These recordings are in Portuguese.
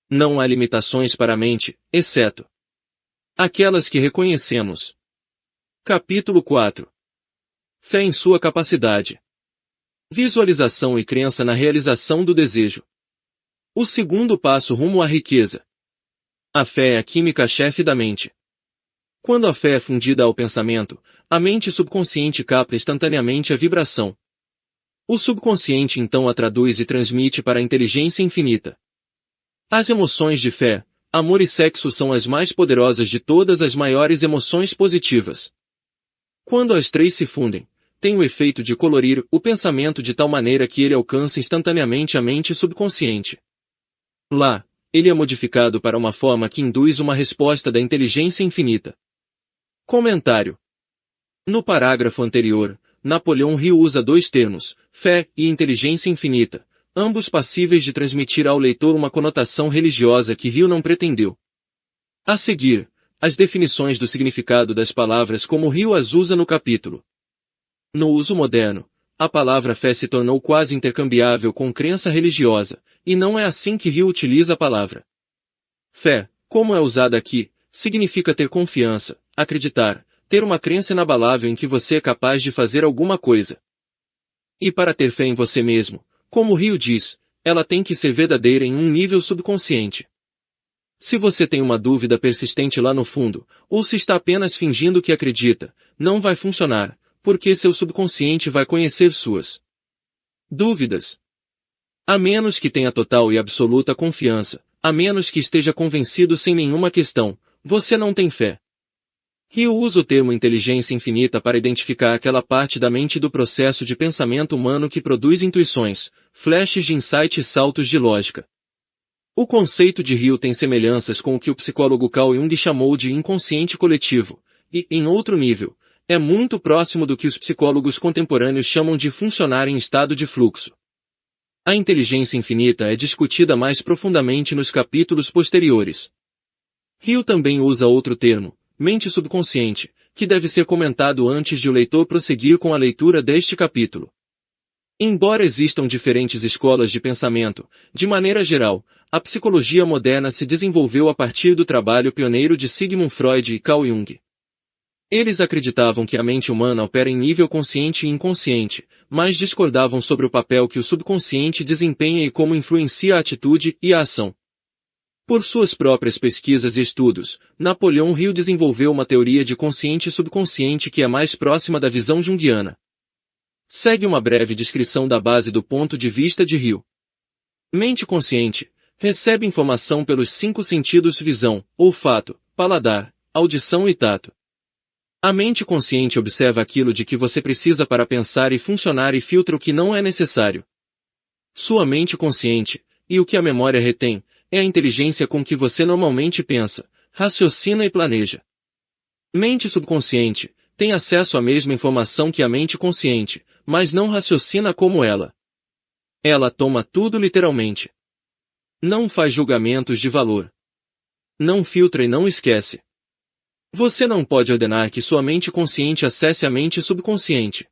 Não há limitações para a mente, exceto aquelas que reconhecemos. Capítulo 4. Fé em sua capacidade. Visualização e crença na realização do desejo. O segundo passo rumo à riqueza. A fé é a química-chefe da mente. Quando a fé é fundida ao pensamento, a mente subconsciente capta instantaneamente a vibração. O subconsciente então a traduz e transmite para a inteligência infinita. As emoções de fé, amor e sexo são as mais poderosas de todas as maiores emoções positivas. Quando as três se fundem, tem o efeito de colorir o pensamento de tal maneira que ele alcança instantaneamente a mente subconsciente. Lá, ele é modificado para uma forma que induz uma resposta da inteligência infinita. Comentário. No parágrafo anterior, Napoleão Hill usa dois termos, fé e inteligência infinita, ambos passíveis de transmitir ao leitor uma conotação religiosa que Hill não pretendeu. A seguir, as definições do significado das palavras como Hill as usa no capítulo. No uso moderno, a palavra fé se tornou quase intercambiável com crença religiosa, e não é assim que Hill utiliza a palavra. Fé, como é usada aqui, significa ter confiança, acreditar, ter uma crença inabalável em que você é capaz de fazer alguma coisa. E para ter fé em você mesmo, como Hill diz, ela tem que ser verdadeira em um nível subconsciente. Se você tem uma dúvida persistente lá no fundo, ou se está apenas fingindo que acredita, não vai funcionar, porque seu subconsciente vai conhecer suas dúvidas. A menos que tenha total e absoluta confiança, a menos que esteja convencido sem nenhuma questão, você não tem fé. Hill usa o termo inteligência infinita para identificar aquela parte da mente do processo de pensamento humano que produz intuições, flashes de insight e saltos de lógica. O conceito de Hill tem semelhanças com o que o psicólogo Carl Jung chamou de inconsciente coletivo, e, em outro nível, é muito próximo do que os psicólogos contemporâneos chamam de funcionar em estado de fluxo. A inteligência infinita é discutida mais profundamente nos capítulos posteriores. Hill também usa outro termo, mente subconsciente, que deve ser comentado antes de o leitor prosseguir com a leitura deste capítulo. Embora existam diferentes escolas de pensamento, de maneira geral, a psicologia moderna se desenvolveu a partir do trabalho pioneiro de Sigmund Freud e Carl Jung. Eles acreditavam que a mente humana opera em nível consciente e inconsciente, mas discordavam sobre o papel que o subconsciente desempenha e como influencia a atitude e a ação. Por suas próprias pesquisas e estudos, Napoleão Hill desenvolveu uma teoria de consciente e subconsciente que é mais próxima da visão junguiana. Segue uma breve descrição da base do ponto de vista de Hill. Mente consciente recebe informação pelos 5 sentidos: visão, olfato, paladar, audição e tato. A mente consciente observa aquilo de que você precisa para pensar e funcionar e filtra o que não é necessário. Sua mente consciente, e o que a memória retém, é a inteligência com que você normalmente pensa, raciocina e planeja. Mente subconsciente tem acesso à mesma informação que a mente consciente, mas não raciocina como ela. Ela toma tudo literalmente. Não faz julgamentos de valor. Não filtra e não esquece. Você não pode ordenar que sua mente consciente acesse a mente subconsciente.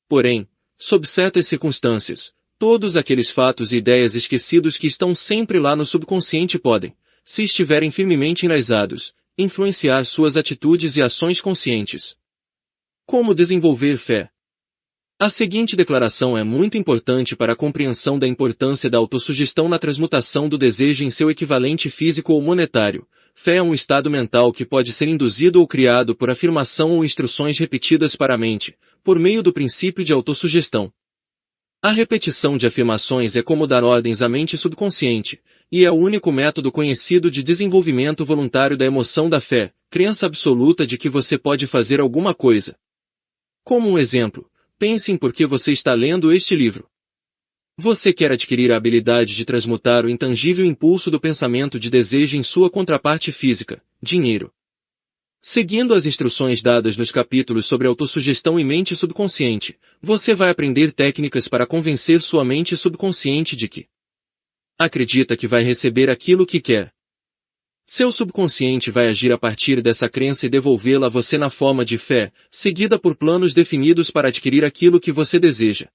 Porém, sob certas circunstâncias, todos aqueles fatos e ideias esquecidos que estão sempre lá no subconsciente podem, se estiverem firmemente enraizados, influenciar suas atitudes e ações conscientes. Como desenvolver fé? A seguinte declaração é muito importante para a compreensão da importância da autossugestão na transmutação do desejo em seu equivalente físico ou monetário. Fé é um estado mental que pode ser induzido ou criado por afirmação ou instruções repetidas para a mente, por meio do princípio de autossugestão. A repetição de afirmações é como dar ordens à mente subconsciente, e é o único método conhecido de desenvolvimento voluntário da emoção da fé, crença absoluta de que você pode fazer alguma coisa. Como um exemplo, pense em por que você está lendo este livro. Você quer adquirir a habilidade de transmutar o intangível impulso do pensamento de desejo em sua contraparte física, dinheiro. Seguindo as instruções dadas nos capítulos sobre autossugestão e mente subconsciente, você vai aprender técnicas para convencer sua mente subconsciente de que acredita que vai receber aquilo que quer. Seu subconsciente vai agir a partir dessa crença e devolvê-la a você na forma de fé, seguida por planos definidos para adquirir aquilo que você deseja.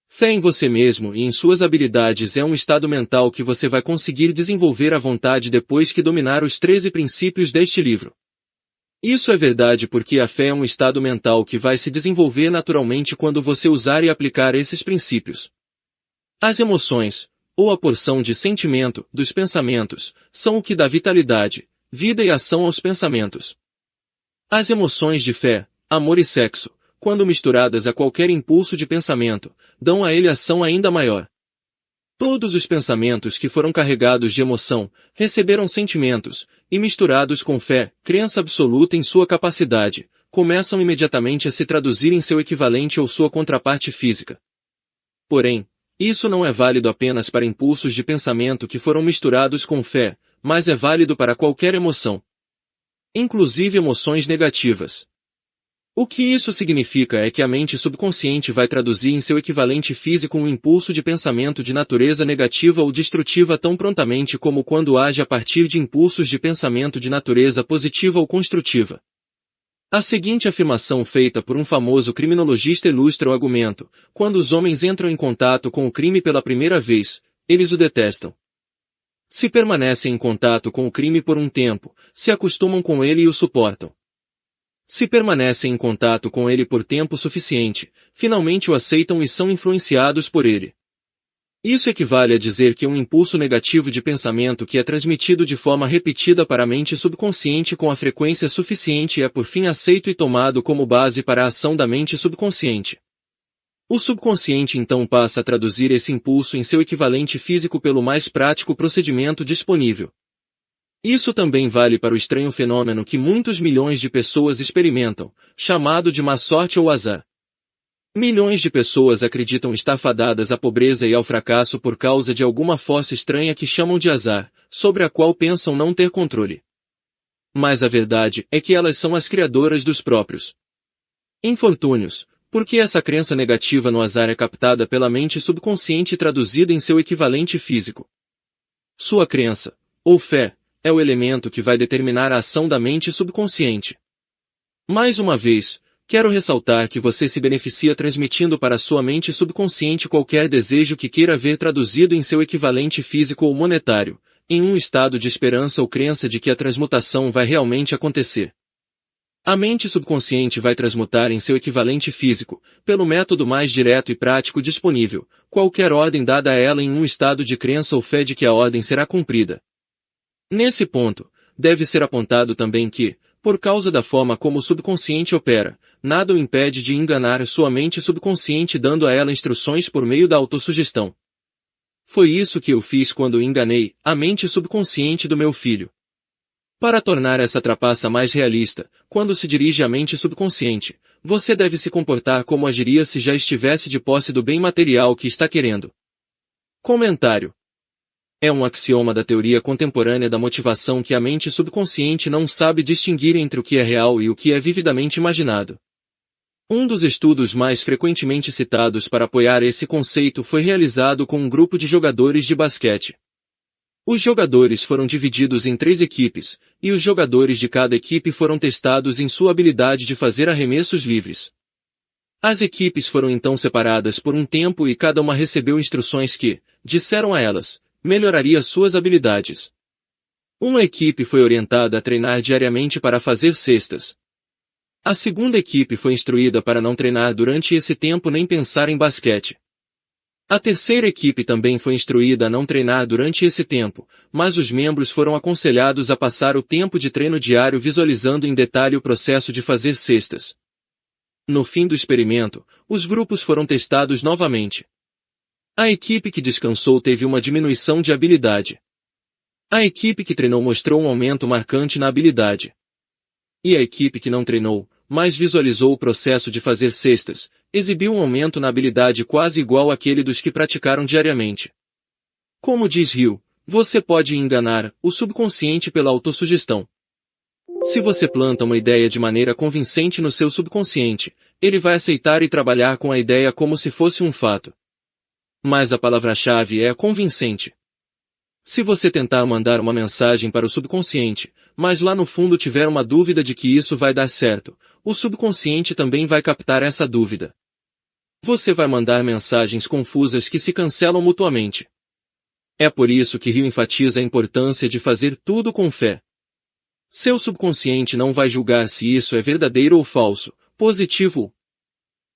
Fé em você mesmo e em suas habilidades é um estado mental que você vai conseguir desenvolver à vontade depois que dominar os 13 princípios deste livro. Isso é verdade porque a fé é um estado mental que vai se desenvolver naturalmente quando você usar e aplicar esses princípios. As emoções, ou a porção de sentimento, dos pensamentos, são o que dá vitalidade, vida e ação aos pensamentos. As emoções de fé, amor e sexo, quando misturadas a qualquer impulso de pensamento, dão a ele ação ainda maior. Todos os pensamentos que foram carregados de emoção, receberam sentimentos, e misturados com fé, crença absoluta em sua capacidade, começam imediatamente a se traduzir em seu equivalente ou sua contraparte física. Porém, isso não é válido apenas para impulsos de pensamento que foram misturados com fé, mas é válido para qualquer emoção. Inclusive emoções negativas. O que isso significa é que a mente subconsciente vai traduzir em seu equivalente físico um impulso de pensamento de natureza negativa ou destrutiva tão prontamente como quando age a partir de impulsos de pensamento de natureza positiva ou construtiva. A seguinte afirmação feita por um famoso criminologista ilustra o argumento: quando os homens entram em contato com o crime pela primeira vez, eles o detestam. Se permanecem em contato com o crime por um tempo, se acostumam com ele e o suportam. Se permanecem em contato com ele por tempo suficiente, finalmente o aceitam e são influenciados por ele. Isso equivale a dizer que um impulso negativo de pensamento que é transmitido de forma repetida para a mente subconsciente com a frequência suficiente é por fim aceito e tomado como base para a ação da mente subconsciente. O subconsciente então passa a traduzir esse impulso em seu equivalente físico pelo mais prático procedimento disponível. Isso também vale para o estranho fenômeno que muitos milhões de pessoas experimentam, chamado de má sorte ou azar. Milhões de pessoas acreditam estar fadadas à pobreza e ao fracasso por causa de alguma força estranha que chamam de azar, sobre a qual pensam não ter controle. Mas a verdade é que elas são as criadoras dos próprios infortúnios, porque essa crença negativa no azar é captada pela mente subconsciente e traduzida em seu equivalente físico. Sua crença, ou fé, é o elemento que vai determinar a ação da mente subconsciente. Mais uma vez, quero ressaltar que você se beneficia transmitindo para sua mente subconsciente qualquer desejo que queira ver traduzido em seu equivalente físico ou monetário, em um estado de esperança ou crença de que a transmutação vai realmente acontecer. A mente subconsciente vai transmutar em seu equivalente físico, pelo método mais direto e prático disponível, qualquer ordem dada a ela em um estado de crença ou fé de que a ordem será cumprida. Nesse ponto, deve ser apontado também que, por causa da forma como o subconsciente opera, nada o impede de enganar sua mente subconsciente dando a ela instruções por meio da autossugestão. Foi isso que eu fiz quando enganei a mente subconsciente do meu filho. Para tornar essa trapaça mais realista, quando se dirige à mente subconsciente, você deve se comportar como agiria se já estivesse de posse do bem material que está querendo. Comentário. É um axioma da teoria contemporânea da motivação que a mente subconsciente não sabe distinguir entre o que é real e o que é vividamente imaginado. Um dos estudos mais frequentemente citados para apoiar esse conceito foi realizado com um grupo de jogadores de basquete. Os jogadores foram divididos em 3 equipes, e os jogadores de cada equipe foram testados em sua habilidade de fazer arremessos livres. As equipes foram então separadas por um tempo e cada uma recebeu instruções que, disseram a elas, melhoraria suas habilidades. Uma equipe foi orientada a treinar diariamente para fazer cestas. A segunda equipe foi instruída para não treinar durante esse tempo nem pensar em basquete. A terceira equipe também foi instruída a não treinar durante esse tempo, mas os membros foram aconselhados a passar o tempo de treino diário visualizando em detalhe o processo de fazer cestas. No fim do experimento, os grupos foram testados novamente. A equipe que descansou teve uma diminuição de habilidade. A equipe que treinou mostrou um aumento marcante na habilidade. E a equipe que não treinou, mas visualizou o processo de fazer cestas, exibiu um aumento na habilidade quase igual àquele dos que praticaram diariamente. Como diz Hill, você pode enganar o subconsciente pela autossugestão. Se você planta uma ideia de maneira convincente no seu subconsciente, ele vai aceitar e trabalhar com a ideia como se fosse um fato. Mas a palavra-chave é convincente. Se você tentar mandar uma mensagem para o subconsciente, mas lá no fundo tiver uma dúvida de que isso vai dar certo, o subconsciente também vai captar essa dúvida. Você vai mandar mensagens confusas que se cancelam mutuamente. É por isso que Rio enfatiza a importância de fazer tudo com fé. Seu subconsciente não vai julgar se isso é verdadeiro ou falso, positivo ou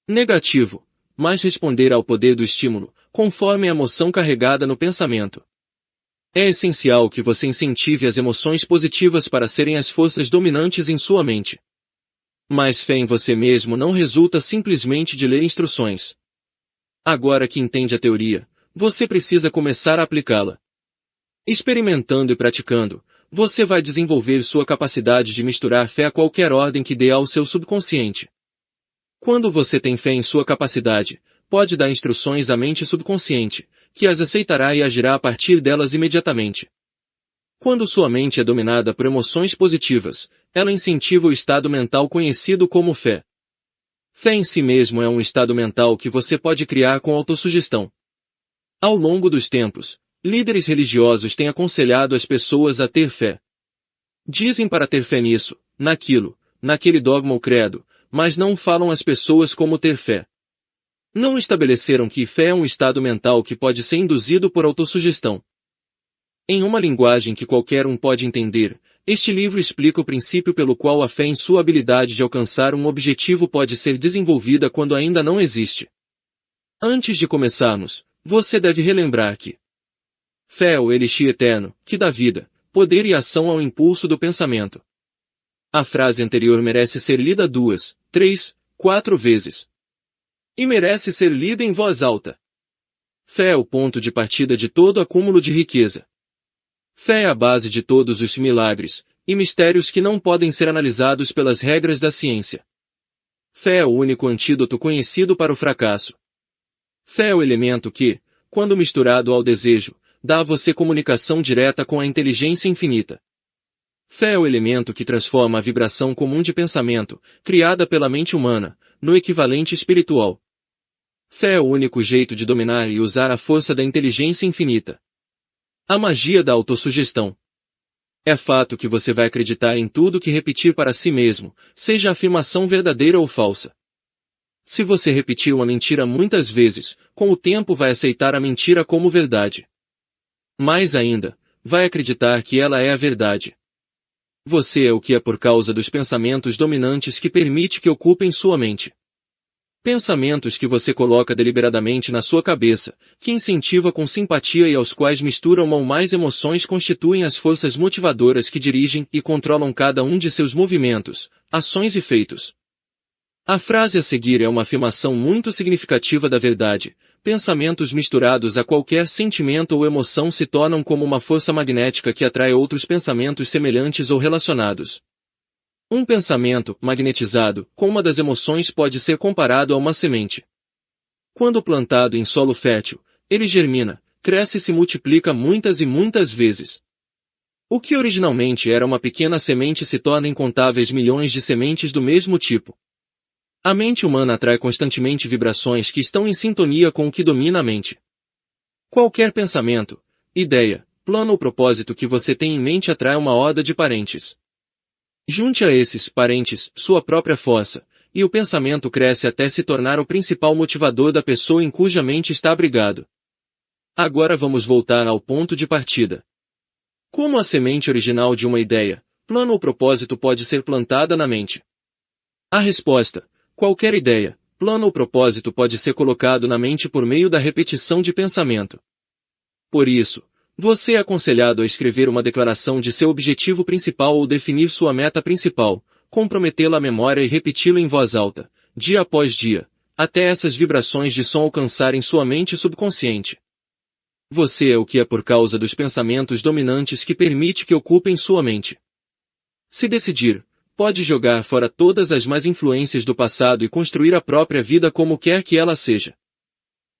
negativo, mas responder ao poder do estímulo, conforme a emoção carregada no pensamento. É essencial que você incentive as emoções positivas para serem as forças dominantes em sua mente. Mas fé em você mesmo não resulta simplesmente de ler instruções. Agora que entende a teoria, você precisa começar a aplicá-la. Experimentando e praticando, você vai desenvolver sua capacidade de misturar fé a qualquer ordem que dê ao seu subconsciente. Quando você tem fé em sua capacidade, pode dar instruções à mente subconsciente, que as aceitará e agirá a partir delas imediatamente. Quando sua mente é dominada por emoções positivas, ela incentiva o estado mental conhecido como fé. Fé em si mesmo é um estado mental que você pode criar com autossugestão. Ao longo dos tempos, líderes religiosos têm aconselhado as pessoas a ter fé. Dizem para ter fé nisso, naquilo, naquele dogma ou credo, mas não falam às pessoas como ter fé. Não estabeleceram que fé é um estado mental que pode ser induzido por autossugestão. Em uma linguagem que qualquer um pode entender, este livro explica o princípio pelo qual a fé em sua habilidade de alcançar um objetivo pode ser desenvolvida quando ainda não existe. Antes de começarmos, você deve relembrar que fé é o elixir eterno, que dá vida, poder e ação ao impulso do pensamento. A frase anterior merece ser lida 2, 3, 4 vezes. E merece ser lida em voz alta. Fé é o ponto de partida de todo acúmulo de riqueza. Fé é a base de todos os milagres e mistérios que não podem ser analisados pelas regras da ciência. Fé é o único antídoto conhecido para o fracasso. Fé é o elemento que, quando misturado ao desejo, dá a você comunicação direta com a inteligência infinita. Fé é o elemento que transforma a vibração comum de pensamento, criada pela mente humana, no equivalente espiritual. Fé é o único jeito de dominar e usar a força da inteligência infinita. A magia da autossugestão. É fato que você vai acreditar em tudo que repetir para si mesmo, seja a afirmação verdadeira ou falsa. Se você repetir uma mentira muitas vezes, com o tempo vai aceitar a mentira como verdade. Mais ainda, vai acreditar que ela é a verdade. Você é o que é por causa dos pensamentos dominantes que permite que ocupem sua mente. Pensamentos que você coloca deliberadamente na sua cabeça, que incentiva com simpatia e aos quais mistura uma ou mais emoções constituem as forças motivadoras que dirigem e controlam cada um de seus movimentos, ações e feitos. A frase a seguir é uma afirmação muito significativa da verdade. Pensamentos misturados a qualquer sentimento ou emoção se tornam como uma força magnética que atrai outros pensamentos semelhantes ou relacionados. Um pensamento, magnetizado, com uma das emoções pode ser comparado a uma semente. Quando plantado em solo fértil, ele germina, cresce e se multiplica muitas e muitas vezes. O que originalmente era uma pequena semente se torna incontáveis milhões de sementes do mesmo tipo. A mente humana atrai constantemente vibrações que estão em sintonia com o que domina a mente. Qualquer pensamento, ideia, plano ou propósito que você tem em mente atrai uma horda de parentes. Junte a esses parentes sua própria força, e o pensamento cresce até se tornar o principal motivador da pessoa em cuja mente está abrigado. Agora vamos voltar ao ponto de partida. Como a semente original de uma ideia, plano ou propósito pode ser plantada na mente? A resposta: qualquer ideia, plano ou propósito pode ser colocado na mente por meio da repetição de pensamento. Por isso, você é aconselhado a escrever uma declaração de seu objetivo principal ou definir sua meta principal, comprometê-la à memória e repeti-la em voz alta, dia após dia, até essas vibrações de som alcançarem sua mente subconsciente. Você é o que é por causa dos pensamentos dominantes que permite que ocupem sua mente. Se decidir, pode jogar fora todas as más influências do passado e construir a própria vida como quer que ela seja.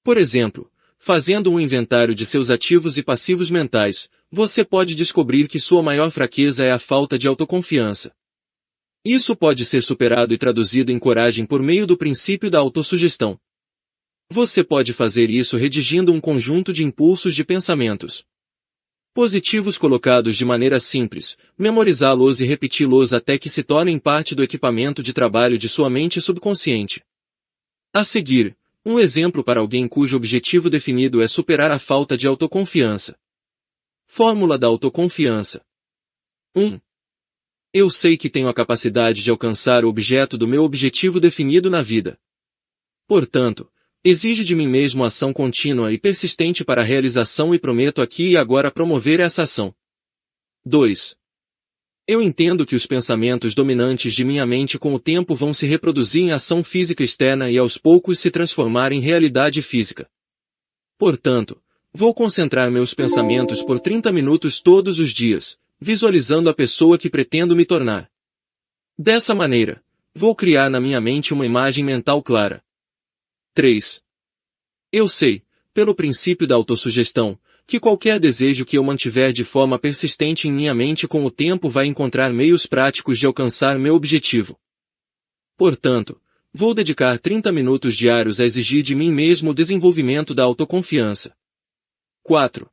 Por exemplo, fazendo um inventário de seus ativos e passivos mentais, você pode descobrir que sua maior fraqueza é a falta de autoconfiança. Isso pode ser superado e traduzido em coragem por meio do princípio da autossugestão. Você pode fazer isso redigindo um conjunto de impulsos de pensamentos positivos colocados de maneira simples, memorizá-los e repeti-los até que se tornem parte do equipamento de trabalho de sua mente subconsciente. A seguir, Um exemplo para alguém cujo objetivo definido é superar a falta de autoconfiança. Fórmula da autoconfiança. 1. Eu sei que tenho a capacidade de alcançar o objeto do meu objetivo definido na vida. Portanto, exige de mim mesmo ação contínua e persistente para a realização e prometo aqui e agora promover essa ação. 2. Eu entendo que os pensamentos dominantes de minha mente com o tempo vão se reproduzir em ação física externa e aos poucos se transformar em realidade física. Portanto, vou concentrar meus pensamentos por 30 minutos todos os dias, visualizando a pessoa que pretendo me tornar. Dessa maneira, vou criar na minha mente uma imagem mental clara. 3. Eu sei, pelo princípio da autossugestão, que qualquer desejo que eu mantiver de forma persistente em minha mente com o tempo vai encontrar meios práticos de alcançar meu objetivo. Portanto, vou dedicar 30 minutos diários a exigir de mim mesmo o desenvolvimento da autoconfiança. 4.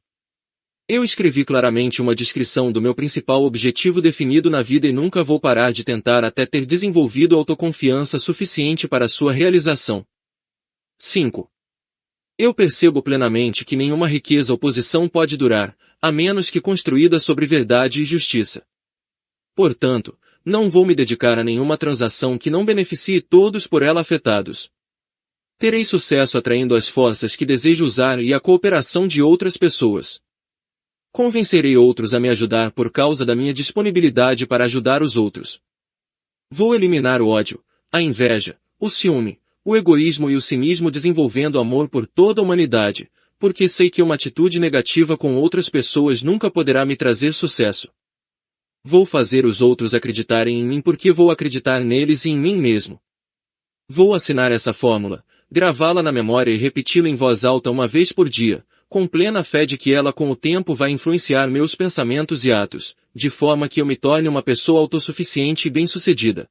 Eu escrevi claramente uma descrição do meu principal objetivo definido na vida e nunca vou parar de tentar até ter desenvolvido autoconfiança suficiente para sua realização. 5. Eu percebo plenamente que nenhuma riqueza ou posição pode durar, a menos que construída sobre verdade e justiça. Portanto, não vou me dedicar a nenhuma transação que não beneficie todos por ela afetados. Terei sucesso atraindo as forças que desejo usar e a cooperação de outras pessoas. Convencerei outros a me ajudar por causa da minha disponibilidade para ajudar os outros. Vou eliminar o ódio, a inveja, o ciúme, o egoísmo e o cinismo desenvolvendo amor por toda a humanidade, porque sei que uma atitude negativa com outras pessoas nunca poderá me trazer sucesso. Vou fazer os outros acreditarem em mim porque vou acreditar neles e em mim mesmo. Vou assinar essa fórmula, gravá-la na memória e repeti-la em voz alta uma vez por dia, com plena fé de que ela com o tempo vai influenciar meus pensamentos e atos, de forma que eu me torne uma pessoa autossuficiente e bem-sucedida.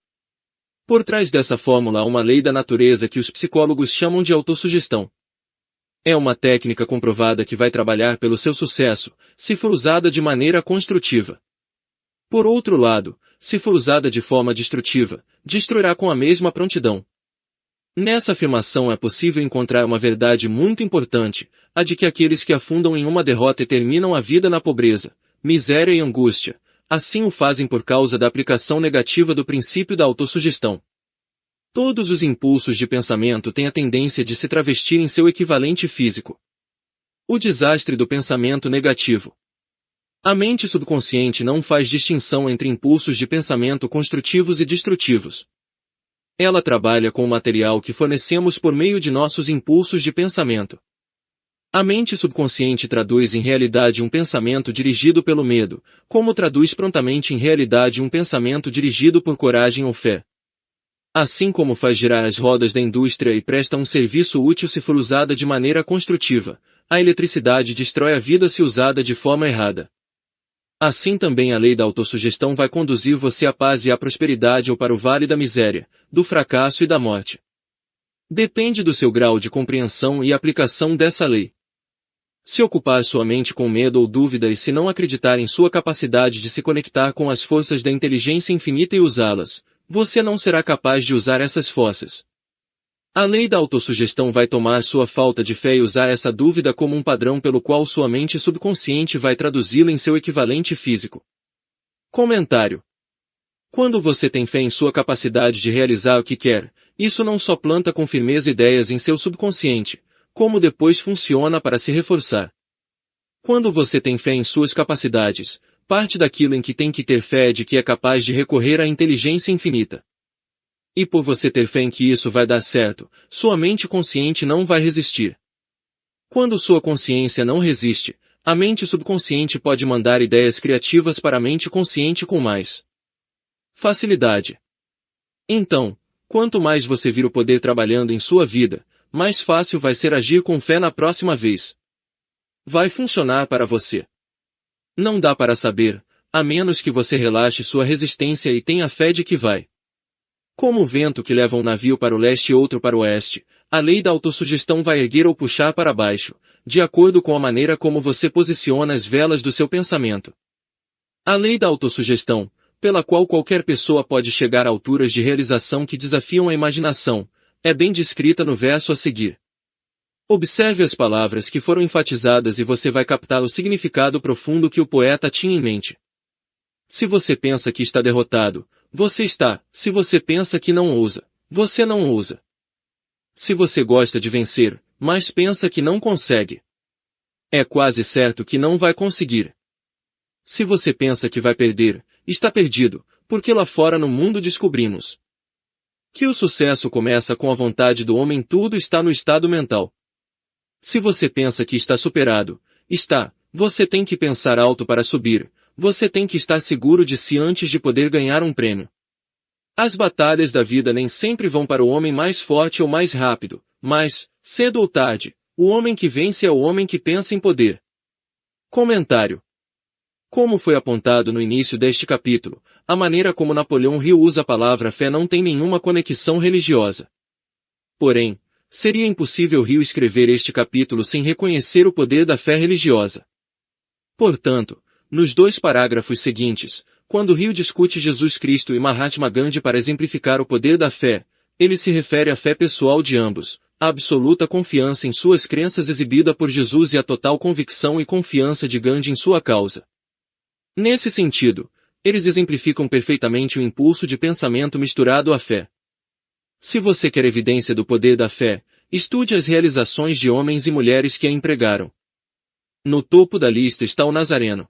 Por trás dessa fórmula há uma lei da natureza que os psicólogos chamam de autossugestão. É uma técnica comprovada que vai trabalhar pelo seu sucesso, se for usada de maneira construtiva. Por outro lado, se for usada de forma destrutiva, destruirá com a mesma prontidão. Nessa afirmação é possível encontrar uma verdade muito importante, a de que aqueles que afundam em uma derrota e terminam a vida na pobreza, miséria e angústia, assim o fazem por causa da aplicação negativa do princípio da autossugestão. Todos os impulsos de pensamento têm a tendência de se travestir em seu equivalente físico. O desastre do pensamento negativo. A mente subconsciente não faz distinção entre impulsos de pensamento construtivos e destrutivos. Ela trabalha com o material que fornecemos por meio de nossos impulsos de pensamento. A mente subconsciente traduz em realidade um pensamento dirigido pelo medo, como traduz prontamente em realidade um pensamento dirigido por coragem ou fé. Assim como faz girar as rodas da indústria e presta um serviço útil se for usada de maneira construtiva, a eletricidade destrói a vida se usada de forma errada. Assim também a lei da autossugestão vai conduzir você à paz e à prosperidade ou para o vale da miséria, do fracasso e da morte. Depende do seu grau de compreensão e aplicação dessa lei. Se ocupar sua mente com medo ou dúvida e se não acreditar em sua capacidade de se conectar com as forças da inteligência infinita e usá-las, você não será capaz de usar essas forças. A lei da autossugestão vai tomar sua falta de fé e usar essa dúvida como um padrão pelo qual sua mente subconsciente vai traduzi-la em seu equivalente físico. Comentário. Quando você tem fé em sua capacidade de realizar o que quer, isso não só planta com firmeza ideias em seu subconsciente, como depois funciona para se reforçar. Quando você tem fé em suas capacidades, parte daquilo em que tem que ter fé é de que é capaz de recorrer à inteligência infinita. E por você ter fé em que isso vai dar certo, sua mente consciente não vai resistir. Quando sua consciência não resiste, a mente subconsciente pode mandar ideias criativas para a mente consciente com mais facilidade. Então, quanto mais você vir o poder trabalhando em sua vida, mais fácil vai ser agir com fé na próxima vez. Vai funcionar para você. Não dá para saber, a menos que você relaxe sua resistência e tenha fé de que vai. Como o vento que leva um navio para o leste e outro para o oeste, a lei da autossugestão vai erguer ou puxar para baixo, de acordo com a maneira como você posiciona as velas do seu pensamento. A lei da autossugestão, pela qual qualquer pessoa pode chegar a alturas de realização que desafiam a imaginação, é bem descrita no verso a seguir. Observe as palavras que foram enfatizadas e você vai captar o significado profundo que o poeta tinha em mente. Se você pensa que está derrotado, você está. Se você pensa que não ousa, você não ousa. Se você gosta de vencer, mas pensa que não consegue, é quase certo que não vai conseguir. Se você pensa que vai perder, está perdido, porque lá fora no mundo descobrimos que o sucesso começa com a vontade do homem, tudo está no estado mental. Se você pensa que está superado, está. Você tem que pensar alto para subir, você tem que estar seguro de si antes de poder ganhar um prêmio. As batalhas da vida nem sempre vão para o homem mais forte ou mais rápido, mas, cedo ou tarde, o homem que vence é o homem que pensa em poder. Comentário. Como foi apontado no início deste capítulo, a maneira como Napoleão Hill usa a palavra fé não tem nenhuma conexão religiosa. Porém, seria impossível Hill escrever este capítulo sem reconhecer o poder da fé religiosa. Portanto, nos 2 parágrafos seguintes, quando Hill discute Jesus Cristo e Mahatma Gandhi para exemplificar o poder da fé, ele se refere à fé pessoal de ambos, a absoluta confiança em suas crenças exibida por Jesus e a total convicção e confiança de Gandhi em sua causa. Nesse sentido, eles exemplificam perfeitamente o impulso de pensamento misturado à fé. Se você quer evidência do poder da fé, estude as realizações de homens e mulheres que a empregaram. No topo da lista está o Nazareno.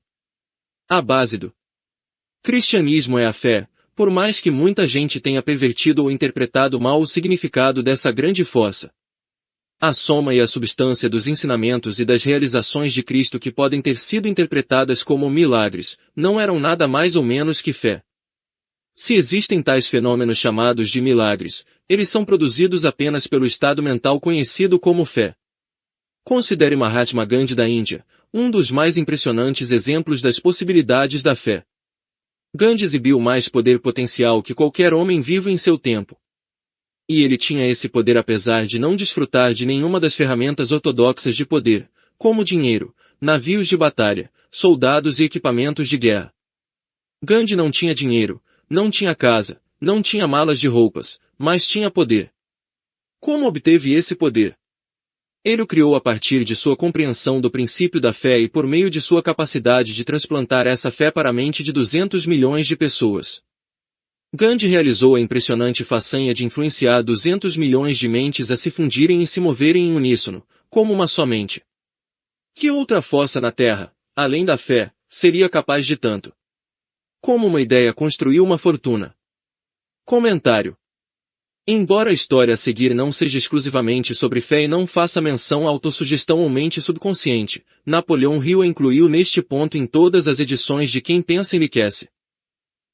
A base do cristianismo é a fé, por mais que muita gente tenha pervertido ou interpretado mal o significado dessa grande força. A soma e a substância dos ensinamentos e das realizações de Cristo que podem ter sido interpretadas como milagres, não eram nada mais ou menos que fé. Se existem tais fenômenos chamados de milagres, eles são produzidos apenas pelo estado mental conhecido como fé. Considere Mahatma Gandhi da Índia, um dos mais impressionantes exemplos das possibilidades da fé. Gandhi exibiu mais poder potencial que qualquer homem vivo em seu tempo. E ele tinha esse poder apesar de não desfrutar de nenhuma das ferramentas ortodoxas de poder, como dinheiro, navios de batalha, soldados e equipamentos de guerra. Gandhi não tinha dinheiro, não tinha casa, não tinha malas de roupas, mas tinha poder. Como obteve esse poder? Ele o criou a partir de sua compreensão do princípio da fé e por meio de sua capacidade de transplantar essa fé para a mente de 200 milhões de pessoas. Gandhi realizou a impressionante façanha de influenciar 200 milhões de mentes a se fundirem e se moverem em uníssono, como uma só mente. Que outra força na Terra, além da fé, seria capaz de tanto? Como uma ideia construiu uma fortuna. Comentário. Embora a história a seguir não seja exclusivamente sobre fé e não faça menção à autossugestão ou mente subconsciente, Napoleão Hill a incluiu neste ponto em todas as edições de Quem Pensa Enriquece.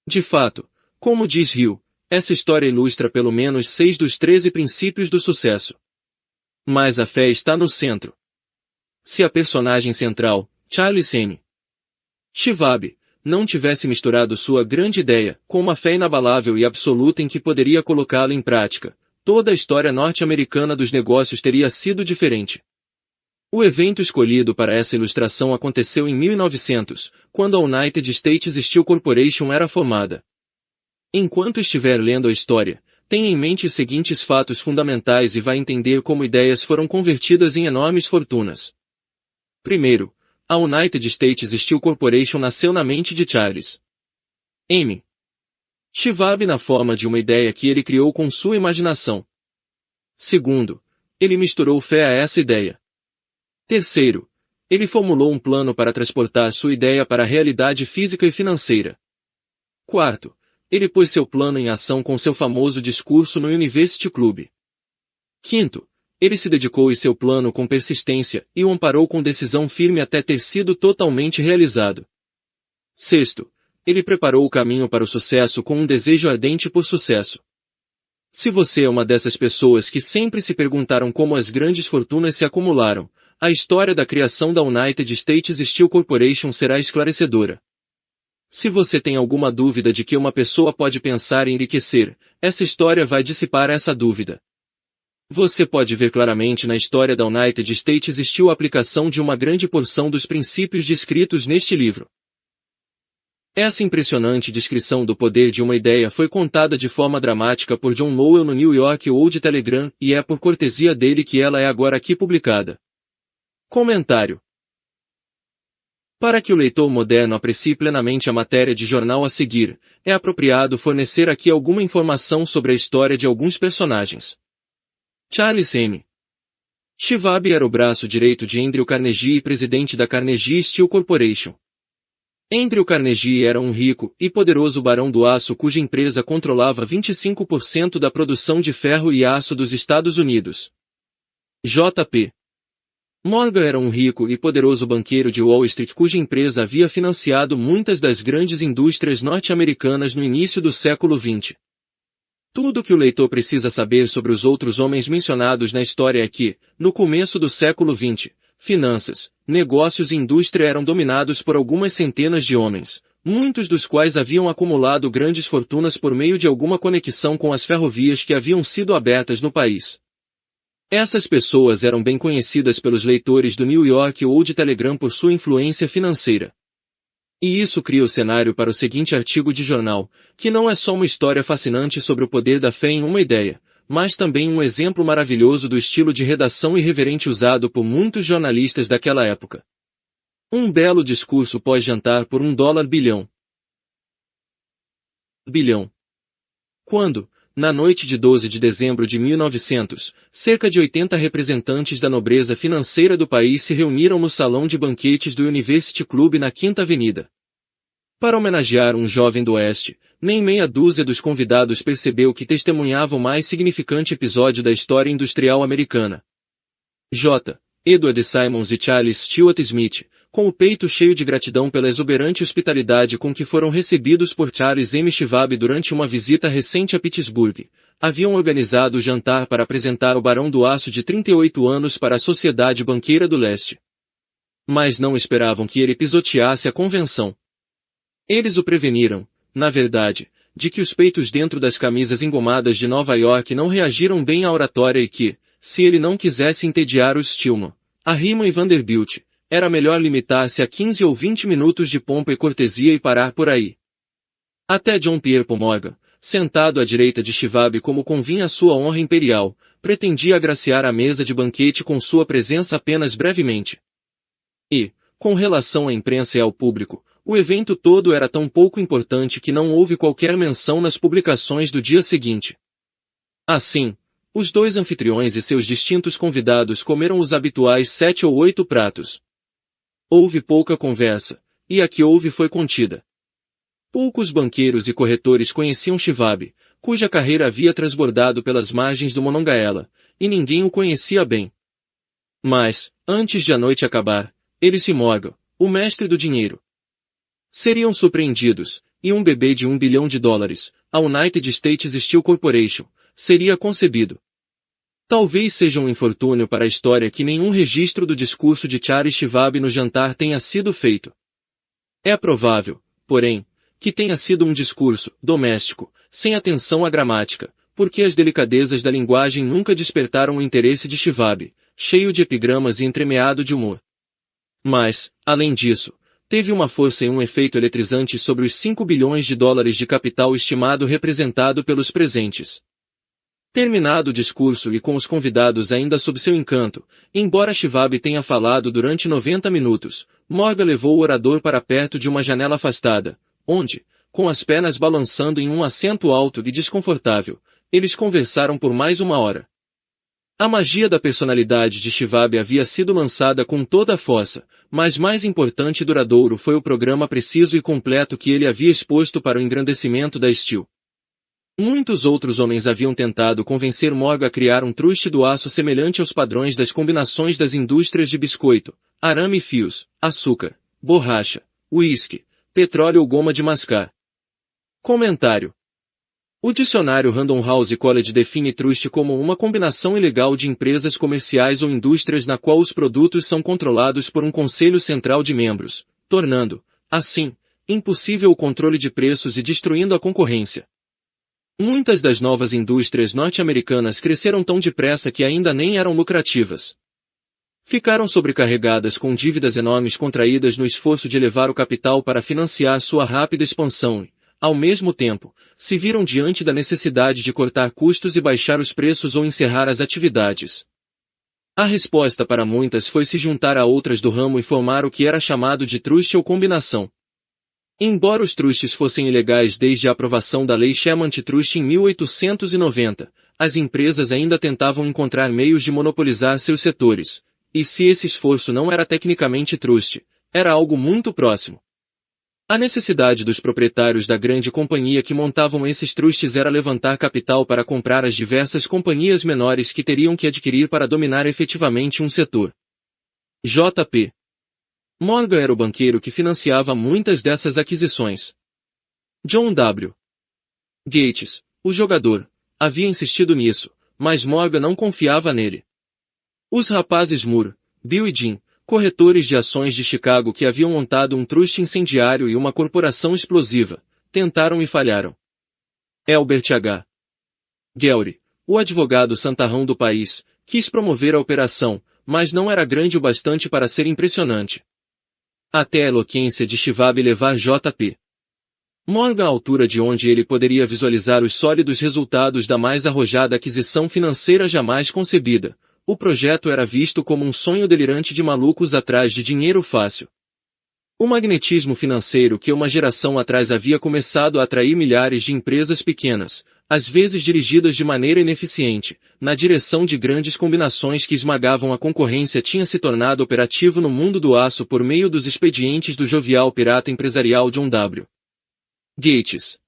De fato, como diz Hill, essa história ilustra pelo menos 6 dos 13 princípios do sucesso. Mas a fé está no centro. Se a personagem central, Charles M. Schwab, não tivesse misturado sua grande ideia com uma fé inabalável e absoluta em que poderia colocá-la em prática, toda a história norte-americana dos negócios teria sido diferente. O evento escolhido para essa ilustração aconteceu em 1900, quando a United States Steel Corporation era formada. Enquanto estiver lendo a história, tenha em mente os seguintes fatos fundamentais e vai entender como ideias foram convertidas em enormes fortunas. Primeiro, a United States Steel Corporation nasceu na mente de Charles M. Schwab na forma de uma ideia que ele criou com sua imaginação. Segundo, ele misturou fé a essa ideia. Terceiro, ele formulou um plano para transportar sua ideia para a realidade física e financeira. Quarto, ele pôs seu plano em ação com seu famoso discurso no University Club. Quinto, ele se dedicou a seu plano com persistência e o amparou com decisão firme até ter sido totalmente realizado. Sexto, ele preparou o caminho para o sucesso com um desejo ardente por sucesso. Se você é uma dessas pessoas que sempre se perguntaram como as grandes fortunas se acumularam, a história da criação da United States Steel Corporation será esclarecedora. Se você tem alguma dúvida de que uma pessoa pode pensar em enriquecer, essa história vai dissipar essa dúvida. Você pode ver claramente na história da United States Steel a aplicação de uma grande porção dos princípios descritos neste livro. Essa impressionante descrição do poder de uma ideia foi contada de forma dramática por John Lowell no New York World Telegram e é por cortesia dele que ela é agora aqui publicada. Comentário. Para que o leitor moderno aprecie plenamente a matéria de jornal a seguir, é apropriado fornecer aqui alguma informação sobre a história de alguns personagens. Charles M. Schwab era o braço direito de Andrew Carnegie e presidente da Carnegie Steel Corporation. Andrew Carnegie era um rico e poderoso barão do aço cuja empresa controlava 25% da produção de ferro e aço dos Estados Unidos. J.P. Morgan era um rico e poderoso banqueiro de Wall Street cuja empresa havia financiado muitas das grandes indústrias norte-americanas no início do século XX. Tudo o que o leitor precisa saber sobre os outros homens mencionados na história é que, no começo do século XX, finanças, negócios e indústria eram dominados por algumas centenas de homens, muitos dos quais haviam acumulado grandes fortunas por meio de alguma conexão com as ferrovias que haviam sido abertas no país. Essas pessoas eram bem conhecidas pelos leitores do New York World Telegram por sua influência financeira. E isso cria o cenário para o seguinte artigo de jornal, que não é só uma história fascinante sobre o poder da fé em uma ideia, mas também um exemplo maravilhoso do estilo de redação irreverente usado por muitos jornalistas daquela época. Um belo discurso pós-jantar por $1 bilhão. Quando, na noite de 12 de dezembro de 1900, cerca de 80 representantes da nobreza financeira do país se reuniram no salão de banquetes do University Club na Quinta Avenida. Para homenagear um jovem do Oeste, nem meia dúzia dos convidados percebeu que testemunhava o mais significante episódio da história industrial americana. J. Edward Simons e Charles Stuart Smith, com o peito cheio de gratidão pela exuberante hospitalidade com que foram recebidos por Charles M. Schwab durante uma visita recente a Pittsburgh, haviam organizado o jantar para apresentar o Barão do Aço de 38 anos para a Sociedade Banqueira do Leste. Mas não esperavam que ele pisoteasse a convenção. Eles o preveniram, na verdade, de que os peitos dentro das camisas engomadas de Nova York não reagiram bem à oratória e que, se ele não quisesse entediar os Stillman, a Riemann e Vanderbilt, era melhor limitar-se a 15 ou 20 minutos de pompa e cortesia e parar por aí. Até John Pierpont Morgan, sentado à direita de Schwab como convinha à sua honra imperial, pretendia agraciar a mesa de banquete com sua presença apenas brevemente. E, com relação à imprensa e ao público, o evento todo era tão pouco importante que não houve qualquer menção nas publicações do dia seguinte. Assim, os dois anfitriões e seus distintos convidados comeram os habituais 7 ou 8 pratos. Houve pouca conversa, e a que houve foi contida. Poucos banqueiros e corretores conheciam Schwab, cuja carreira havia transbordado pelas margens do Monongahela, e ninguém o conhecia bem. Mas, antes de a noite acabar, eles e Morgan, o mestre do dinheiro, seriam surpreendidos, e um bebê de $1 bilhão, a United States Steel Corporation, seria concebido. Talvez seja um infortúnio para a história que nenhum registro do discurso de Charles Schwab no jantar tenha sido feito. É provável, porém, que tenha sido um discurso doméstico, sem atenção à gramática, porque as delicadezas da linguagem nunca despertaram o interesse de Schwab, cheio de epigramas e entremeado de humor. Mas, além disso, teve uma força e um efeito eletrizante sobre os $5 bilhões de capital estimado representado pelos presentes. Terminado o discurso e com os convidados ainda sob seu encanto, embora Schwab tenha falado durante 90 minutos, Morgan levou o orador para perto de uma janela afastada, onde, com as pernas balançando em um assento alto e desconfortável, eles conversaram por mais 1 hora. A magia da personalidade de Schwab havia sido lançada com toda a força, mas mais importante e duradouro foi o programa preciso e completo que ele havia exposto para o engrandecimento da Steel. Muitos outros homens haviam tentado convencer Morgan a criar um truste do aço semelhante aos padrões das combinações das indústrias de biscoito, arame e fios, açúcar, borracha, uísque, petróleo ou goma de mascar. Comentário. O dicionário Random House College define truste como uma combinação ilegal de empresas comerciais ou indústrias na qual os produtos são controlados por um conselho central de membros, tornando, assim, impossível o controle de preços e destruindo a concorrência. Muitas das novas indústrias norte-americanas cresceram tão depressa que ainda nem eram lucrativas. Ficaram sobrecarregadas com dívidas enormes contraídas no esforço de elevar o capital para financiar sua rápida expansão e, ao mesmo tempo, se viram diante da necessidade de cortar custos e baixar os preços ou encerrar as atividades. A resposta para muitas foi se juntar a outras do ramo e formar o que era chamado de truste ou combinação. Embora os trustes fossem ilegais desde a aprovação da Lei Sherman Antitrust em 1890, as empresas ainda tentavam encontrar meios de monopolizar seus setores, e se esse esforço não era tecnicamente truste, era algo muito próximo. A necessidade dos proprietários da grande companhia que montavam esses trustes era levantar capital para comprar as diversas companhias menores que teriam que adquirir para dominar efetivamente um setor. J.P. Morgan era o banqueiro que financiava muitas dessas aquisições. John W. Gates, o jogador, havia insistido nisso, mas Morgan não confiava nele. Os rapazes Moore, Bill e Jim, corretores de ações de Chicago que haviam montado um truste incendiário e uma corporação explosiva, tentaram e falharam. Albert H. Gehry, o advogado santarrão do país, quis promover a operação, mas não era grande o bastante para ser impressionante. Até a eloquência de Schwab levar J.P. Morgan à altura de onde ele poderia visualizar os sólidos resultados da mais arrojada aquisição financeira jamais concebida. O projeto era visto como um sonho delirante de malucos atrás de dinheiro fácil. O magnetismo financeiro que uma geração atrás havia começado a atrair milhares de empresas pequenas, às vezes dirigidas de maneira ineficiente, na direção de grandes combinações que esmagavam a concorrência tinha se tornado operativo no mundo do aço por meio dos expedientes do jovial pirata empresarial John W. Gates.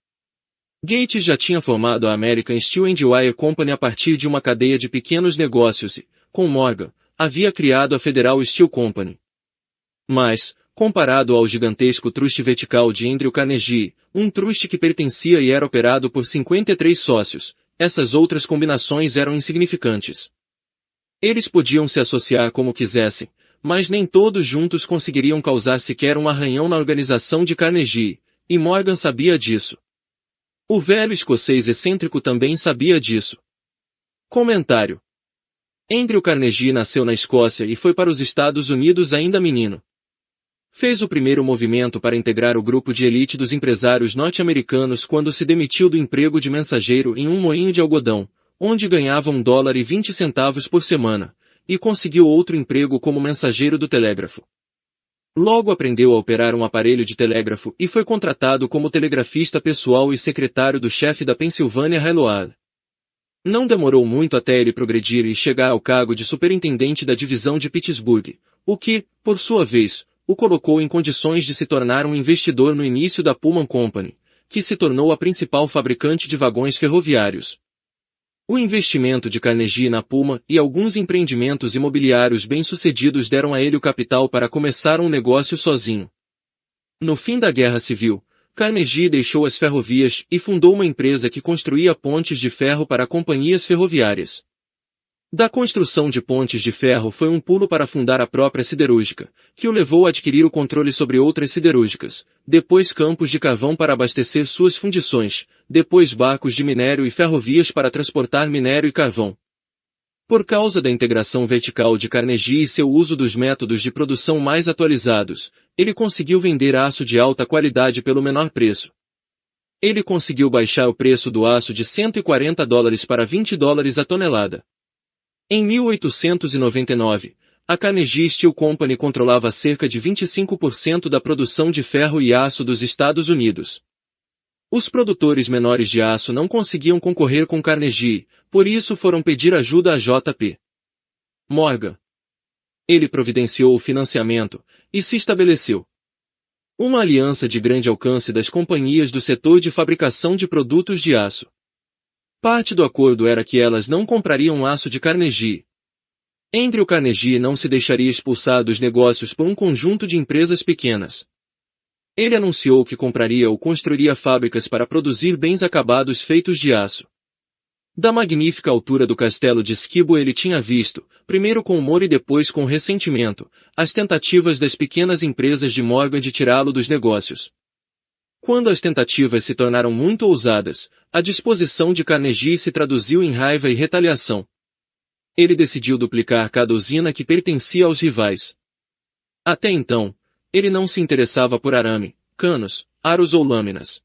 Gates já tinha formado a American Steel and Wire Company a partir de uma cadeia de pequenos negócios e, com Morgan, havia criado a Federal Steel Company. Mas, comparado ao gigantesco truste vertical de Andrew Carnegie, um truste que pertencia e era operado por 53 sócios, essas outras combinações eram insignificantes. Eles podiam se associar como quisessem, mas nem todos juntos conseguiriam causar sequer um arranhão na organização de Carnegie, e Morgan sabia disso. O velho escocês excêntrico também sabia disso. Comentário. Andrew Carnegie nasceu na Escócia e foi para os Estados Unidos ainda menino. Fez o primeiro movimento para integrar o grupo de elite dos empresários norte-americanos quando se demitiu do emprego de mensageiro em um moinho de algodão, onde ganhava $1,20 por semana, e conseguiu outro emprego como mensageiro do telégrafo. Logo aprendeu a operar um aparelho de telégrafo e foi contratado como telegrafista pessoal e secretário do chefe da Pennsylvania Railroad. Não demorou muito até ele progredir e chegar ao cargo de superintendente da divisão de Pittsburgh, o que, por sua vez, o colocou em condições de se tornar um investidor no início da Pullman Company, que se tornou a principal fabricante de vagões ferroviários. O investimento de Carnegie na Pullman e alguns empreendimentos imobiliários bem-sucedidos deram a ele o capital para começar um negócio sozinho. No fim da Guerra Civil, Carnegie deixou as ferrovias e fundou uma empresa que construía pontes de ferro para companhias ferroviárias. Da construção de pontes de ferro foi um pulo para fundar a própria siderúrgica, que o levou a adquirir o controle sobre outras siderúrgicas, depois campos de carvão para abastecer suas fundições, depois barcos de minério e ferrovias para transportar minério e carvão. Por causa da integração vertical de Carnegie e seu uso dos métodos de produção mais atualizados, ele conseguiu vender aço de alta qualidade pelo menor preço. Ele conseguiu baixar o preço do aço de $140 para $20 a tonelada. Em 1899, a Carnegie Steel Company controlava cerca de 25% da produção de ferro e aço dos Estados Unidos. Os produtores menores de aço não conseguiam concorrer com Carnegie, por isso foram pedir ajuda a J.P. Morgan. Ele providenciou o financiamento, e se estabeleceu uma aliança de grande alcance das companhias do setor de fabricação de produtos de aço. Parte do acordo era que elas não comprariam aço de Carnegie. Andrew Carnegie não se deixaria expulsar dos negócios por um conjunto de empresas pequenas. Ele anunciou que compraria ou construiria fábricas para produzir bens acabados feitos de aço. Da magnífica altura do castelo de Skibo ele tinha visto, primeiro com humor e depois com ressentimento, as tentativas das pequenas empresas de Morgan de tirá-lo dos negócios. Quando as tentativas se tornaram muito ousadas, a disposição de Carnegie se traduziu em raiva e retaliação. Ele decidiu duplicar cada usina que pertencia aos rivais. Até então, ele não se interessava por arame, canos, aros ou lâminas.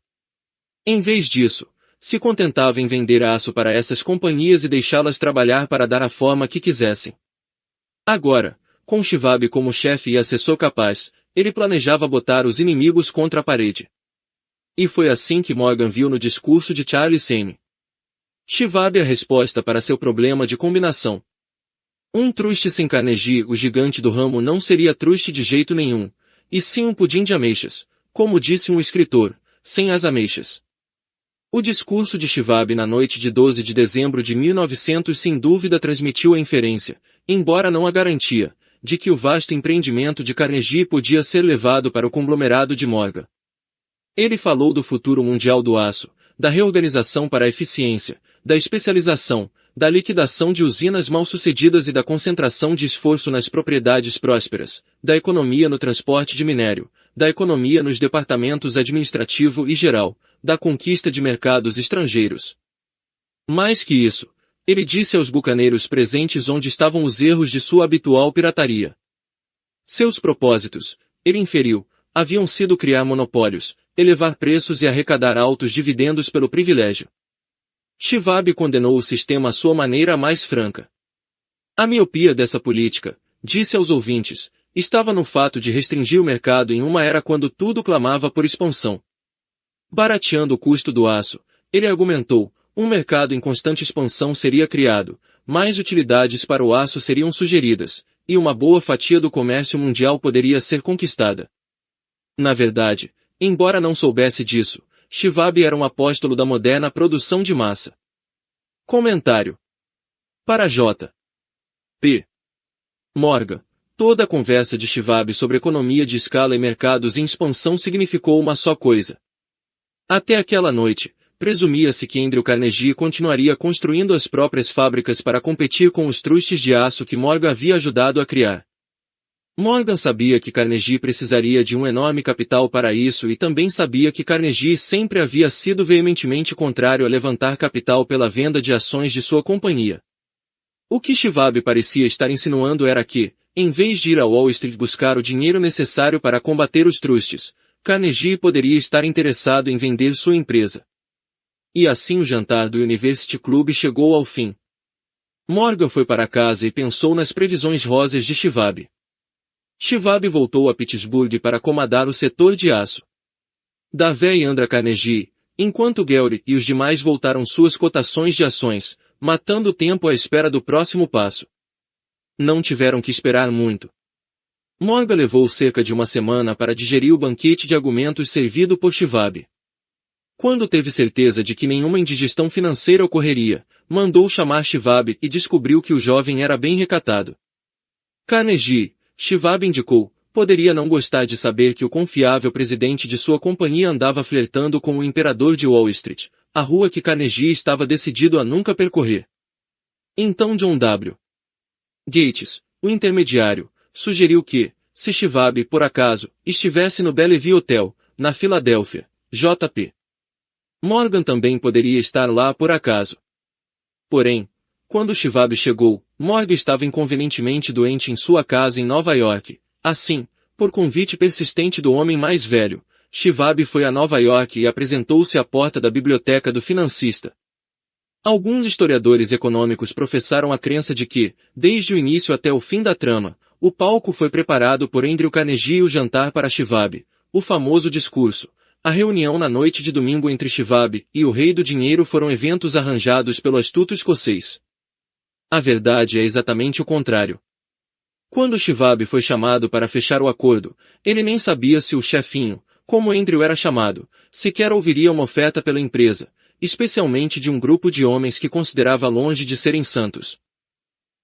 Em vez disso, se contentava em vender aço para essas companhias e deixá-las trabalhar para dar a forma que quisessem. Agora, com Shivab como chefe e assessor capaz, ele planejava botar os inimigos contra a parede. E foi assim que Morgan viu no discurso de Charlie Same. Shivab a resposta para seu problema de combinação. Um truste sem Carnegie, o gigante do ramo, não seria truste de jeito nenhum, e sim um pudim de ameixas, como disse um escritor, sem as ameixas. O discurso de Shivab na noite de 12 de dezembro de 1900 sem dúvida transmitiu a inferência, embora não a garantia, de que o vasto empreendimento de Carnegie podia ser levado para o conglomerado de Morgan. Ele falou do futuro mundial do aço, da reorganização para a eficiência, da especialização, da liquidação de usinas mal-sucedidas e da concentração de esforço nas propriedades prósperas, da economia no transporte de minério, da economia nos departamentos administrativo e geral, da conquista de mercados estrangeiros. Mais que isso, ele disse aos bucaneiros presentes onde estavam os erros de sua habitual pirataria. Seus propósitos, ele inferiu, haviam sido criar monopólios, elevar preços e arrecadar altos dividendos pelo privilégio. Shivab condenou o sistema à sua maneira mais franca. A miopia dessa política, disse aos ouvintes, estava no fato de restringir o mercado em uma era quando tudo clamava por expansão. Barateando o custo do aço, ele argumentou, um mercado em constante expansão seria criado, mais utilidades para o aço seriam sugeridas, e uma boa fatia do comércio mundial poderia ser conquistada. Na verdade, embora não soubesse disso, Shivab era um apóstolo da moderna produção de massa. Comentário. Para J. P. Morgan, toda a conversa de Shivab sobre economia de escala e mercados em expansão significou uma só coisa. Até aquela noite, presumia-se que Andrew Carnegie continuaria construindo as próprias fábricas para competir com os trustes de aço que Morgan havia ajudado a criar. Morgan sabia que Carnegie precisaria de um enorme capital para isso e também sabia que Carnegie sempre havia sido veementemente contrário a levantar capital pela venda de ações de sua companhia. O que Shivab parecia estar insinuando era que, em vez de ir a Wall Street buscar o dinheiro necessário para combater os trustes, Carnegie poderia estar interessado em vender sua empresa. E assim o jantar do University Club chegou ao fim. Morgan foi para casa e pensou nas previsões rosas de Shivab. Shivab voltou a Pittsburgh para comandar o setor de aço. Davey e Andrew Carnegie, enquanto Gary e os demais voltaram suas cotações de ações, matando o tempo à espera do próximo passo. Não tiveram que esperar muito. Morgan levou cerca de uma semana para digerir o banquete de argumentos servido por Shivab. Quando teve certeza de que nenhuma indigestão financeira ocorreria, mandou chamar Shivab e descobriu que o jovem era bem recatado. Carnegie, Shivab indicou, poderia não gostar de saber que o confiável presidente de sua companhia andava flertando com o imperador de Wall Street, a rua que Carnegie estava decidido a nunca percorrer. Então John W. Gates, o intermediário, sugeriu que, se Shivab, por acaso, estivesse no Bellevue Hotel, na Filadélfia, J.P. Morgan também poderia estar lá por acaso. Porém, quando Shivab chegou, Morgan estava inconvenientemente doente em sua casa em Nova York. Assim, por convite persistente do homem mais velho, Shivab foi a Nova York e apresentou-se à porta da biblioteca do financista. Alguns historiadores econômicos professaram a crença de que, desde o início até o fim da trama, o palco foi preparado por Andrew Carnegie e o jantar para Shivab, o famoso discurso. A reunião na noite de domingo entre Shivab e o Rei do Dinheiro foram eventos arranjados pelo astuto escocês. A verdade é exatamente o contrário. Quando Shivab foi chamado para fechar o acordo, ele nem sabia se o chefinho, como Andrew era chamado, sequer ouviria uma oferta pela empresa, especialmente de um grupo de homens que considerava longe de serem santos.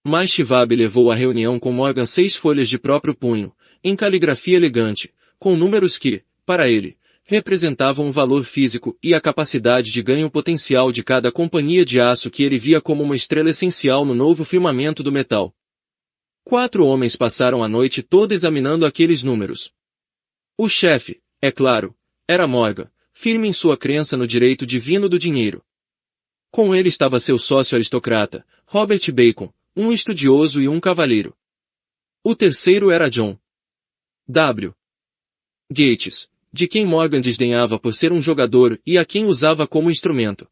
Mas Shivab levou à reunião com Morgan 6 folhas de próprio punho, em caligrafia elegante, com números que, para ele, representavam o valor físico e a capacidade de ganho potencial de cada companhia de aço que ele via como uma estrela essencial no novo firmamento do metal. 4 homens passaram a noite toda examinando aqueles números. O chefe, é claro, era Morgan, firme em sua crença no direito divino do dinheiro. Com ele estava seu sócio aristocrata, Robert Bacon, um estudioso e um cavalheiro. O terceiro era John W. Gates, de quem Morgan desdenhava por ser um jogador e a quem usava como instrumento.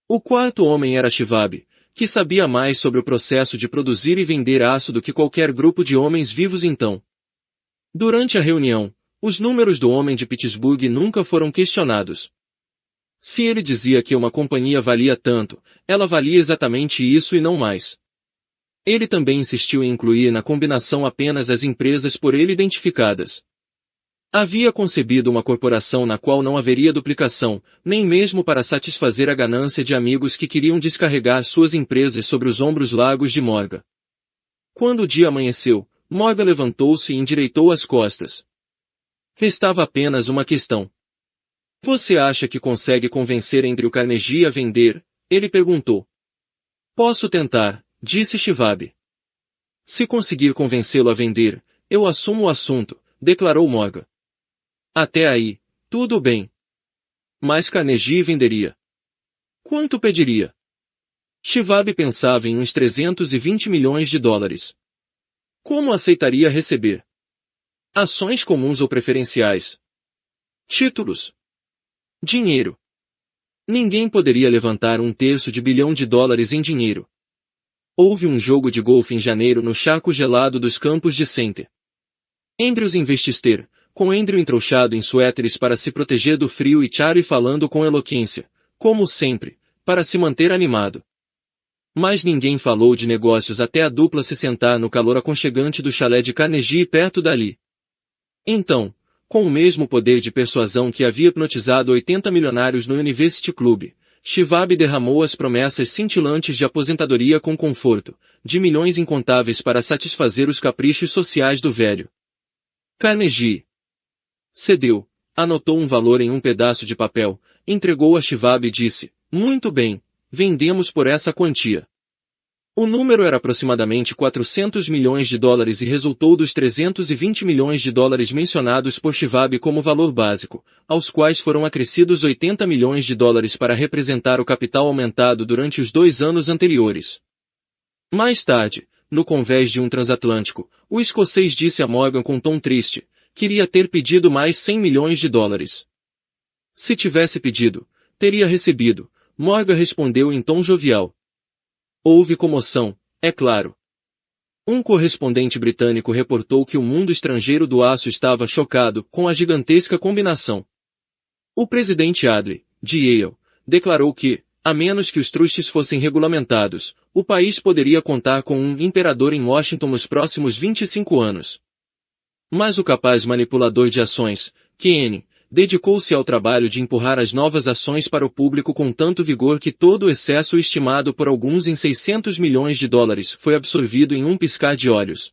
O quarto homem era Shivab, que sabia mais sobre o processo de produzir e vender aço do que qualquer grupo de homens vivos então. Durante a reunião, os números do homem de Pittsburgh nunca foram questionados. Se ele dizia que uma companhia valia tanto, ela valia exatamente isso e não mais. Ele também insistiu em incluir na combinação apenas as empresas por ele identificadas. Havia concebido uma corporação na qual não haveria duplicação, nem mesmo para satisfazer a ganância de amigos que queriam descarregar suas empresas sobre os ombros largos de Morgan. Quando o dia amanheceu, Morgan levantou-se e endireitou as costas. Restava apenas uma questão. Você acha que consegue convencer Andrew Carnegie a vender? Ele perguntou. Posso tentar, disse Shivab. Se conseguir convencê-lo a vender, eu assumo o assunto, declarou Morgan. Até aí, tudo bem. Mas Carnegie venderia. Quanto pediria? Shivab pensava em uns 320 milhões de dólares. Como aceitaria receber? Ações comuns ou preferenciais? Títulos? Dinheiro. Ninguém poderia levantar $1/3 bilhão em dinheiro. Houve um jogo de golfe em janeiro no charco gelado dos campos de Center. Andrews investister, com Andrew entrouxado em suéteres para se proteger do frio e Charlie falando com eloquência, como sempre, para se manter animado. Mas ninguém falou de negócios até a dupla se sentar no calor aconchegante do chalé de Carnegie perto dali. Então, com o mesmo poder de persuasão que havia hipnotizado 80 milionários no University Club, Shivab derramou as promessas cintilantes de aposentadoria com conforto, de milhões incontáveis para satisfazer os caprichos sociais do velho. Carnegie cedeu, anotou um valor em um pedaço de papel, entregou a Shivab e disse, muito bem, vendemos por essa quantia. O número era aproximadamente $400 milhões e resultou dos $320 milhões mencionados por Shivab como valor básico, aos quais foram acrescidos $80 milhões para representar o capital aumentado durante os 2 anos anteriores. Mais tarde, no convés de um transatlântico, o escocês disse a Morgan com tom triste, queria ter pedido mais $100 milhões. Se tivesse pedido, teria recebido, Morgan respondeu em tom jovial. Houve comoção, é claro. Um correspondente britânico reportou que o mundo estrangeiro do aço estava chocado com a gigantesca combinação. O presidente Adley, de Yale, declarou que, a menos que os trustes fossem regulamentados, o país poderia contar com um imperador em Washington nos próximos 25 anos. Mas o capaz manipulador de ações, Keynes, dedicou-se ao trabalho de empurrar as novas ações para o público com tanto vigor que todo o excesso estimado por alguns em $600 milhões foi absorvido em um piscar de olhos.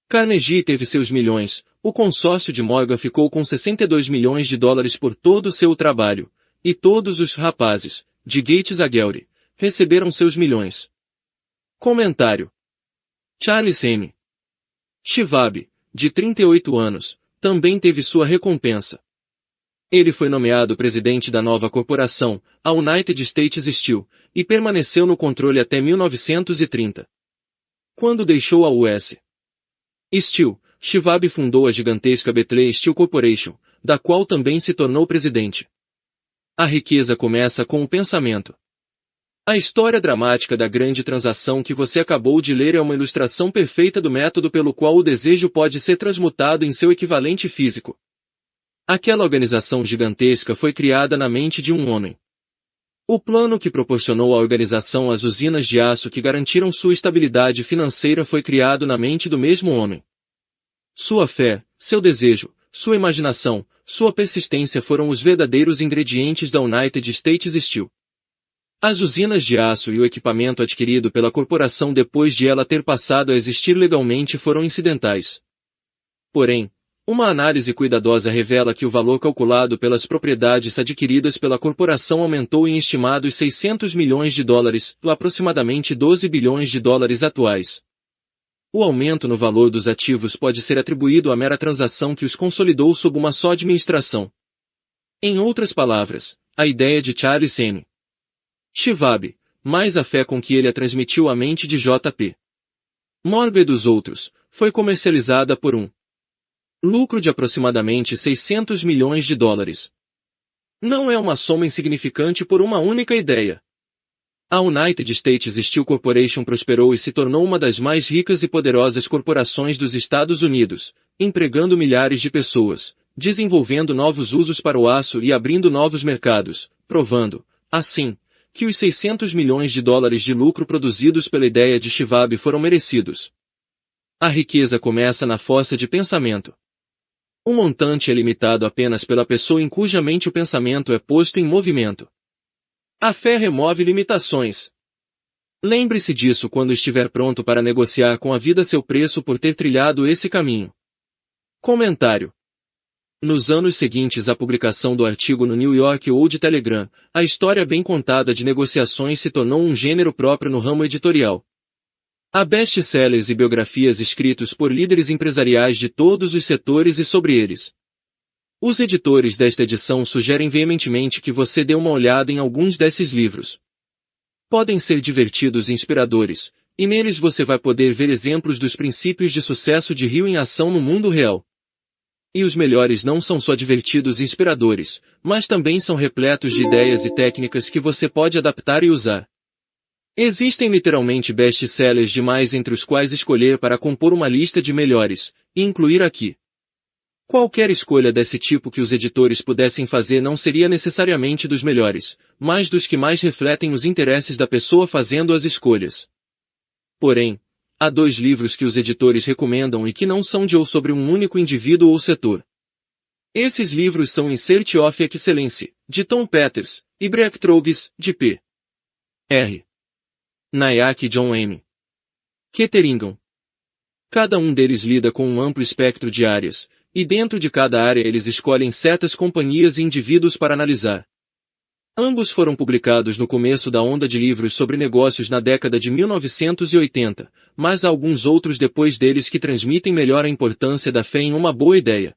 Carnegie teve seus milhões, o consórcio de Morgan ficou com $62 milhões por todo o seu trabalho, e todos os rapazes, de Gates a Gowrie, receberam seus milhões. Comentário. Charles M. Shivab, de 38 anos, também teve sua recompensa. Ele foi nomeado presidente da nova corporação, a United States Steel, e permaneceu no controle até 1930. Quando deixou a US Steel, Shivab fundou a gigantesca Bethlehem Steel Corporation, da qual também se tornou presidente. A riqueza começa com o pensamento. A história dramática da grande transação que você acabou de ler é uma ilustração perfeita do método pelo qual o desejo pode ser transmutado em seu equivalente físico. Aquela organização gigantesca foi criada na mente de um homem. O plano que proporcionou à organização as usinas de aço que garantiram sua estabilidade financeira foi criado na mente do mesmo homem. Sua fé, seu desejo, sua imaginação, sua persistência foram os verdadeiros ingredientes da United States Steel. As usinas de aço e o equipamento adquirido pela corporação depois de ela ter passado a existir legalmente foram incidentais. Porém, uma análise cuidadosa revela que o valor calculado pelas propriedades adquiridas pela corporação aumentou em estimados $600 milhões, aproximadamente $12 bilhões atuais. O aumento no valor dos ativos pode ser atribuído à mera transação que os consolidou sob uma só administração. Em outras palavras, a ideia de Charles M. Shivab, mais a fé com que ele a transmitiu à mente de J.P. Morgan e dos outros, foi comercializada por um lucro de aproximadamente 600 milhões de dólares. Não é uma soma insignificante por uma única ideia. A United States Steel Corporation prosperou e se tornou uma das mais ricas e poderosas corporações dos Estados Unidos, empregando milhares de pessoas, desenvolvendo novos usos para o aço e abrindo novos mercados, provando, assim, que os 600 milhões de dólares de lucro produzidos pela ideia de Schwab foram merecidos. A riqueza começa na força de pensamento. O montante é limitado apenas pela pessoa em cuja mente o pensamento é posto em movimento. A fé remove limitações. Lembre-se disso quando estiver pronto para negociar com a vida seu preço por ter trilhado esse caminho. Comentário. Nos anos seguintes à publicação do artigo no New York World Telegram, a história bem contada de negociações se tornou um gênero próprio no ramo editorial. Há best-sellers e biografias escritos por líderes empresariais de todos os setores e sobre eles. Os editores desta edição sugerem veementemente que você dê uma olhada em alguns desses livros. Podem ser divertidos e inspiradores, e neles você vai poder ver exemplos dos princípios de sucesso de Hill em ação no mundo real. E os melhores não são só divertidos e inspiradores, mas também são repletos de ideias e técnicas que você pode adaptar e usar. Existem literalmente best-sellers demais entre os quais escolher para compor uma lista de melhores, e incluir aqui. Qualquer escolha desse tipo que os editores pudessem fazer não seria necessariamente dos melhores, mas dos que mais refletem os interesses da pessoa fazendo as escolhas. Porém, há 2 livros que os editores recomendam e que não são de ou sobre um único indivíduo ou setor. Esses livros são In Search of Excellence, de Tom Peters, e Breakthroughs, de P. R. Nyack e John M. Ketteringham. Cada um deles lida com um amplo espectro de áreas, e dentro de cada área eles escolhem certas companhias e indivíduos para analisar. Ambos foram publicados no começo da onda de livros sobre negócios na década de 1980, mas há alguns outros depois deles que transmitem melhor a importância da fé em uma boa ideia.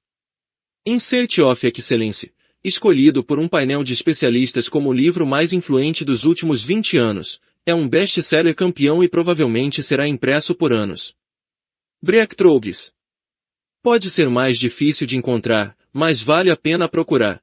In Search of Excellence, escolhido por um painel de especialistas como o livro mais influente dos últimos 20 anos, é um best-seller campeão e provavelmente será impresso por anos. Breakthroughs. Pode ser mais difícil de encontrar, mas vale a pena procurar.